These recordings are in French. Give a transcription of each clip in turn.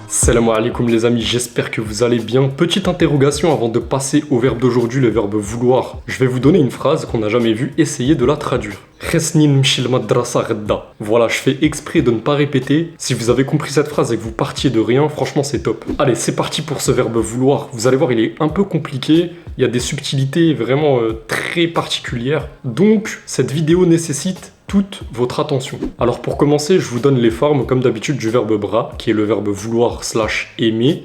Salam alaikum les amis, j'espère que vous allez bien. Petite interrogation avant de passer au verbe d'aujourd'hui, le verbe vouloir. Je vais vous donner une phrase qu'on n'a jamais vue, essayez de la traduire. Voilà, je fais exprès de ne pas répéter. Si vous avez compris cette phrase et que vous partiez de rien, franchement c'est top. Allez, c'est parti pour ce verbe vouloir. Vous allez voir, il est un peu compliqué. Il y a des subtilités vraiment très particulières. Donc, cette vidéo nécessite toute votre attention. Alors pour commencer, je vous donne les formes comme d'habitude du verbe bra, qui est le verbe vouloir / aimer,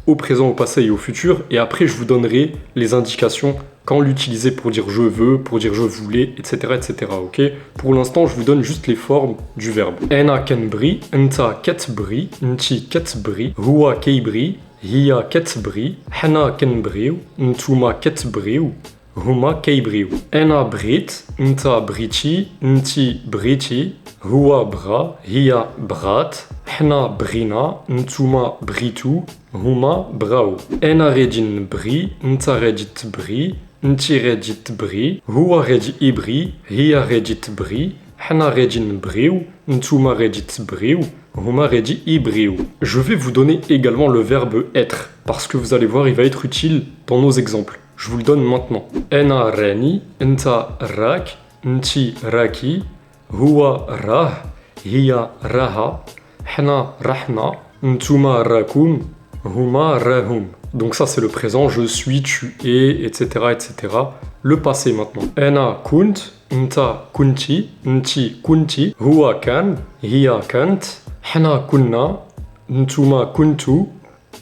au présent, au passé et au futur. Et après, je vous donnerai les indications quand l'utiliser pour dire je veux, pour dire je voulais, etc. etc. ok. Pour l'instant, je vous donne juste les formes du verbe. Ana kenbri, enta ketbri, nti ketbri, huwa keibri, hiya ketbri, hana kenbriu, ntuma ketbriu, huma keibriu. Ana brit, nta briti, nti briti, huwa bra, hiya brat, hna brina, ntuma britu, huma brau. Ana redin bri, nta redit bri, nti redit bri, huwa redi ibri, hiya redit bri, hna redin briu, ntuma redit briu, huma redi ibriu. Je vais vous donner également le verbe être, parce que vous allez voir, il va être utile dans nos exemples. Je vous le donne maintenant. Ana rani, nta rak, nti raki, huwa rah, hiya raha, hna rahna, ntuma rakum, huma rahum. Donc ça c'est le présent, je suis, tu es, etc. etc. Le passé maintenant. Ana kunt, nta kunti, nti kunti, huwa kan, hiya kant, hna kunna, ntuma kuntu,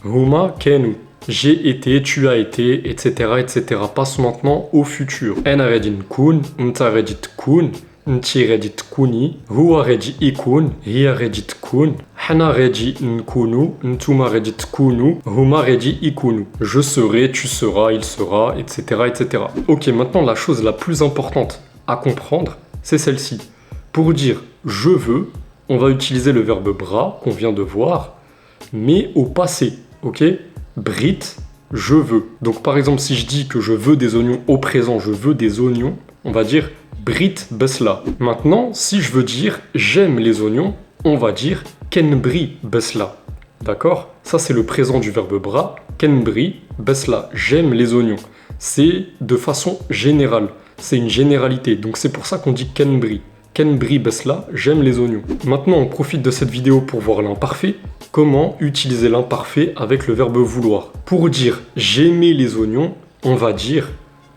huma kenu. J'ai été, tu as été, etc. etc. Passe maintenant au futur. Ana redin kun, nta redit kun, nti redit kuni, huwa redi ikun, hiya redit kun, hna redi nkunu, ntuma redit kunu, huma redi ikunu. Je serai, tu seras, il sera, etc. etc. Ok, maintenant la chose la plus importante à comprendre, c'est celle-ci. Pour dire je veux, on va utiliser le verbe bra qu'on vient de voir, mais au passé, ok? Brit, je veux. Donc par exemple, si je dis que je veux des oignons au présent, je veux des oignons, on va dire Brit besla. Maintenant, si je veux dire j'aime les oignons, on va dire kenbri besla. D'accord? Ça c'est le présent du verbe bra. Kenbri besla. J'aime les oignons. C'est de façon générale. C'est une généralité. Donc c'est pour ça qu'on dit kenbri. Kenbri besla, j'aime les oignons. Maintenant, on profite de cette vidéo pour voir l'imparfait. Comment utiliser l'imparfait avec le verbe vouloir. Pour dire j'aimais les oignons, on va dire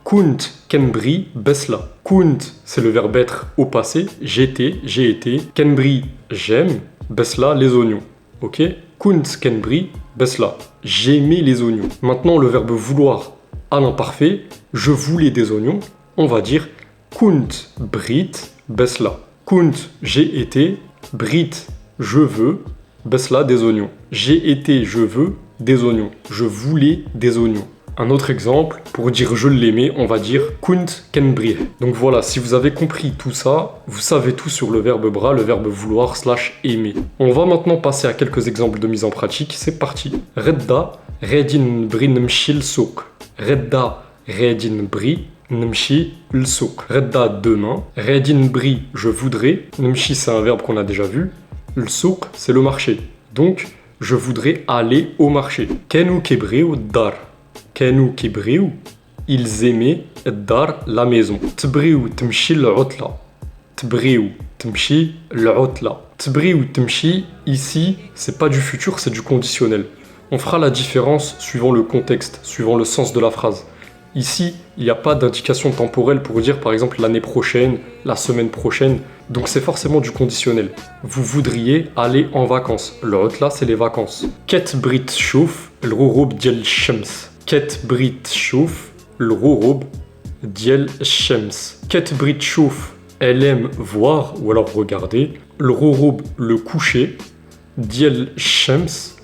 kunt kenbri besla. Kunt, c'est le verbe être au passé. J'étais, j'ai été. Kenbri, j'aime. Besla, les oignons. Ok? Kunt kenbri besla. J'aimais les oignons. Maintenant, le verbe vouloir à l'imparfait. Je voulais des oignons. On va dire kunt brit besla. Kunt, j'ai été. Brit, je veux. Besla, des oignons. J'ai été, je veux, des oignons. Je voulais des oignons. Un autre exemple, pour dire je l'aimais, on va dire kunt kenbri. Donc voilà, si vous avez compris tout ça, vous savez tout sur le verbe bra, le verbe vouloir / aimer. On va maintenant passer à quelques exemples de mise en pratique. C'est parti. Redda, redin bri nemshi l'souk. Redda, redin bri nemshi l'souk. Redda, demain. Redin bri, je voudrais. Nemshi, c'est un verbe qu'on a déjà vu. Le souk, c'est le marché. Donc, je voudrais aller au marché. Kenu kebriu dar. Kenu kebriu, ils aimaient dar, la maison. Tbriu temshi l'utla. Tbriu temshi l'utla. Tbriu temshi, ici, c'est pas du futur, c'est du conditionnel. On fera la différence suivant le contexte, suivant le sens de la phrase. Ici, il n'y a pas d'indication temporelle pour dire par exemple l'année prochaine, la semaine prochaine. Donc c'est forcément du conditionnel. Vous voudriez aller en vacances. L'autre là, c'est les vacances. Ket brit chouf, l'rouroub diel shems. Ket brit chouf, l'rouroub diel shems. Ket brit chouf, elle aime voir ou alors regarder. L'rouroub, le coucher. Diel shems,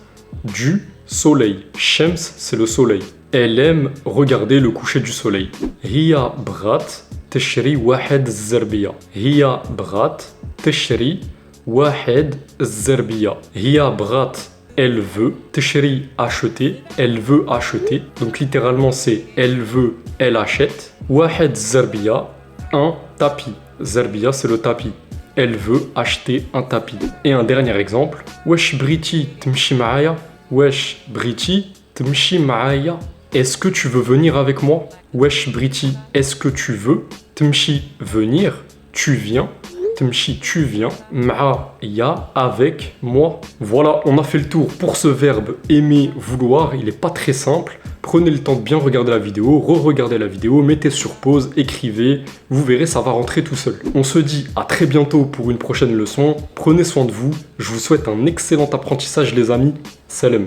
du soleil. Shems, c'est le soleil. Elle aime regarder le coucher du soleil. Hiya brat teshri wahed zerbiya. Hiya brat teshri wahed zerbiya. Hiya brat, elle veut. Teshri, acheter. Elle veut acheter. Donc littéralement c'est elle veut, elle achète. Wahed zerbiya, un tapis. Zerbiya, c'est le tapis. Elle veut acheter un tapis. Et un dernier exemple. Wesh briti tmshi maaya. Wesh Briti, تمشي معايا. Est-ce que tu veux venir avec moi? Wesh Briti, est-ce que tu veux? Tmshi, venir. Tu viens. Tmshi, tu viens. معايا. Avec moi. Voilà, on a fait le tour pour ce verbe aimer, vouloir. Il n'est pas très simple. Prenez le temps de bien regarder la vidéo, re-regardez la vidéo, mettez sur pause, écrivez. Vous verrez, ça va rentrer tout seul. On se dit à très bientôt pour une prochaine leçon. Prenez soin de vous. Je vous souhaite un excellent apprentissage les amis. Salam.